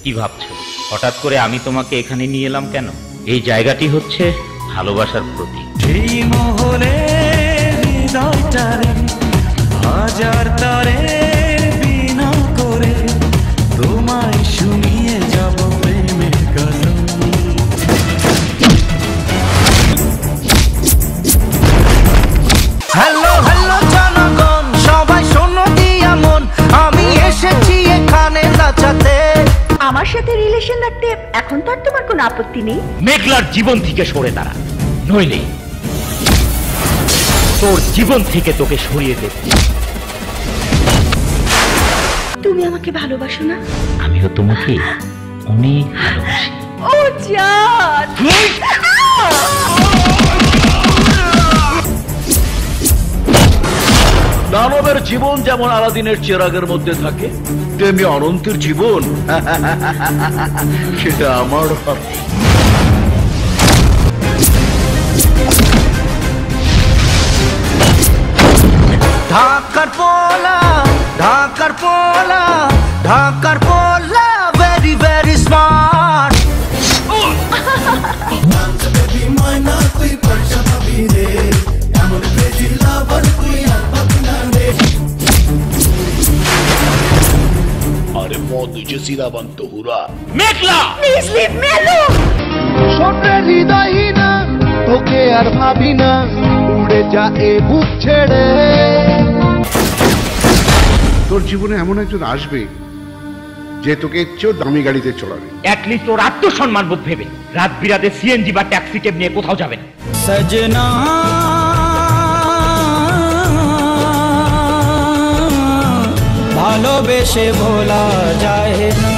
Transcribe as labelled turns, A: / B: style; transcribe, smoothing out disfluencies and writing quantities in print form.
A: কি ভাবছো হঠাৎ করে আমি তোমাকে এখানে নিয়ে এলাম কেন? এই জায়গাটি হচ্ছে ভালোবাসার প্রতীক।
B: সেই মহলে হৃদয়টারে হাজার তারে বিনা করে তোমায় শুনিয়ে যাব প্রেমের গজল। হ্যালো হ্যালো জনগণ, সবাই শোনো দিয়া মন, আমি এসেছি এখানে নাচাতে।
C: আমার সাথে রিলেশন রাখতে এখন তো আর তোমার কোনো আপত্তি নেই?
A: মেঘলার জীবন থেকে সরে দাঁড়া, নইলে তোর জীবন থেকে তোকে সরিয়ে দেব।
C: তুমি আমাকে ভালোবাসো না?
A: আমিও তোমাকে অনেক ভালোবাসি।
C: ও জান,
D: দানবের জীবন যেমন আলাদিনের চেরাগের মধ্যে থাকে, তেমনি অনন্তের জীবন সেটা আমার হাতে।
B: ঢাকার পোলা, ঢাকার পোলা, ঢাকার পোলা, ভেরি ভেরি স্মার্ট।
D: আরে মদ নিচে সিরাবান্ত হুরা।
A: মেঘলা
C: প্লিজ লিভ মি অ্যালোন।
E: ছোট্ট হৃদয়হীনা, তোকে আর ভাবি না, উড়ে যা এ বুক ছেড়ে।
F: তোর জীবনে এমন একজন আসবে যে তোকে চেয়েও দামি গাড়িতে চড়াবে।
A: অ্যাটলিস্ট ওর আত্মসম্মান বোধ ভেবে রাত বিরাতে সিএনজি বা ট্যাক্সি ক্যাব নিয়ে কোথাও যাবেন।
B: সজনা ভালোবেসে ভোলা যায় না।